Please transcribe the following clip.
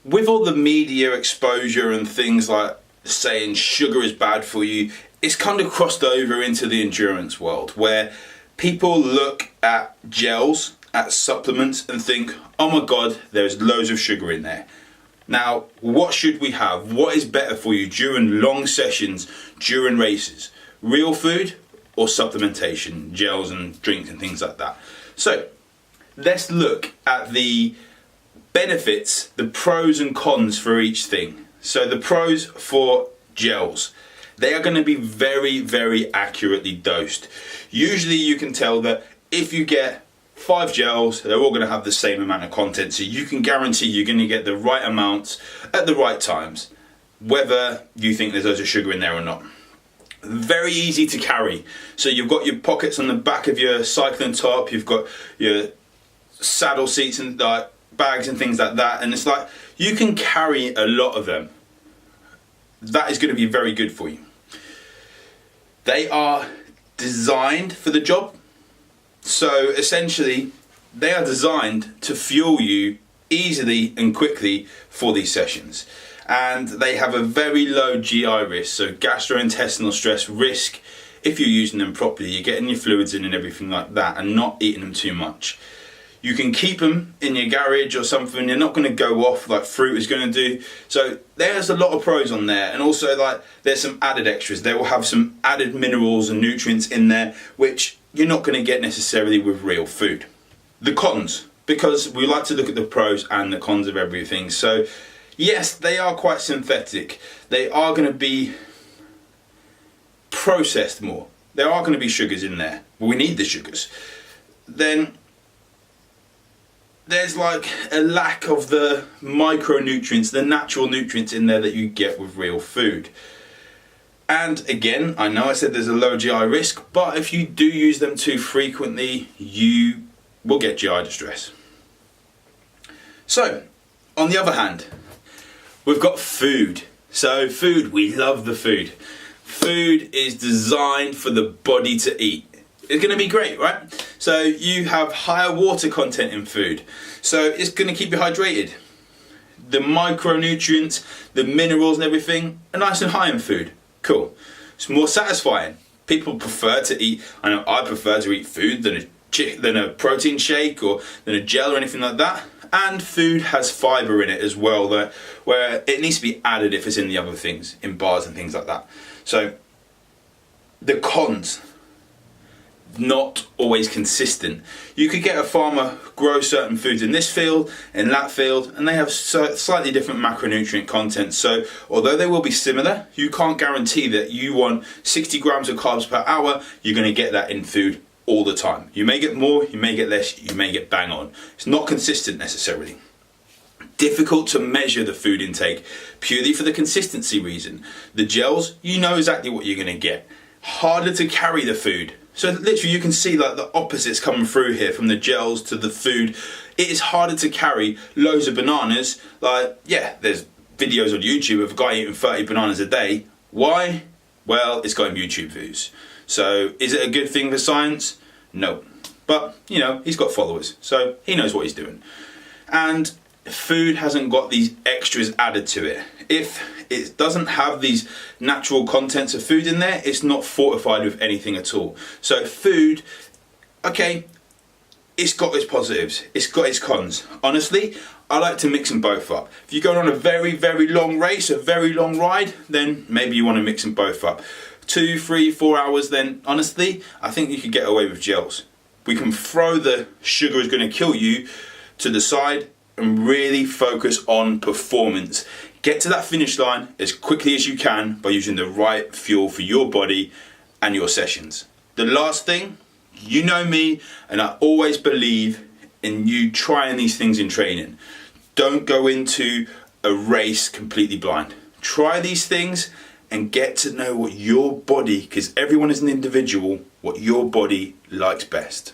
with all the media exposure and things like saying sugar is bad for you, it's kind of crossed over into the endurance world where people look at gels, at supplements and think, oh my God, there's loads of sugar in there. Now, what should we have? What is better for you during long sessions, during races? Real food or supplementation, gels and drinks and things like that? So, let's look at the benefits, the pros and cons for each thing. So the pros for gels, they are going to be very, very accurately dosed. Usually you can tell that if you get 5 gels, they're all going to have the same amount of content, so you can guarantee you're going to get the right amounts at the right times, whether you think there's loads of sugar in there or not. Very easy to carry. So you've got your pockets on the back of your cycling top, you've got your saddle seats and like bags and things like that, and it's like you can carry a lot of them. That is going to be very good for you. They are designed for the job. So essentially they are designed to fuel you easily and quickly for these sessions, and they have a very low GI risk, so gastrointestinal stress risk. If you're using them properly, you're getting your fluids in and everything like that and not eating them too much. You can keep them in your garage or something. They're not going to go off like fruit is going to do. So there's a lot of pros on there, and also like there's some added extras. They will have some added minerals and nutrients in there which you're not going to get necessarily with real food. The cons, because we like to look at the pros and the cons of everything. So yes, they are quite synthetic. They are going to be processed more. There are going to be sugars in there. We need the sugars. Then there's like a lack of the micronutrients, the natural nutrients in there that you get with real food. And again, I know I said there's a low GI risk, but if you do use them too frequently, you will get GI distress. So, on the other hand, we've got food. So food, we love the food. Food is designed for the body to eat. It's going to be great, right? So you have higher water content in food, so it's going to keep you hydrated. The micronutrients, the minerals and everything are nice and high in food. Cool. It's more satisfying. People prefer to eat, I know I prefer to eat food than a protein shake or than a gel or anything like that. And food has fibre in it as well, where it needs to be added if it's in the other things, in bars and things like that. So the cons, not always consistent. You could get a farmer grow certain foods in this field, in that field, and they have slightly different macronutrient content. So although they will be similar, you can't guarantee that you want 60 grams of carbs per hour, you're going to get that in food all the time. You may get more, you may get less, you may get bang on. It's not consistent necessarily. Difficult to measure the food intake purely for the consistency reason. The gels, you know exactly what you're going to get. Harder to carry the food. So literally you can see like the opposites coming through here, from the gels to the food. It is harder to carry loads of bananas. Like, yeah, there's videos on YouTube of a guy eating 30 bananas a day. Why? Well, it's got him YouTube views. So is it a good thing for science? No. But, you know, he's got followers, so he knows what he's doing. And food hasn't got these extras added to it. If it doesn't have these natural contents of food in there, it's not fortified with anything at all. So food, okay, it's got its positives, it's got its cons. Honestly, I like to mix them both up. If you're going on a very, very long race, a very long ride, then maybe you want to mix them both up. 2, 3, 4 hours, then honestly, I think you could get away with gels. We can throw the sugar is going to kill you to the side and really focus on performance. Get to that finish line as quickly as you can by using the right fuel for your body and your sessions. The last thing, you know me, and I always believe in you trying these things in training. Don't go into a race completely blind. Try these things and get to know what your body, because everyone is an individual, what your body likes best.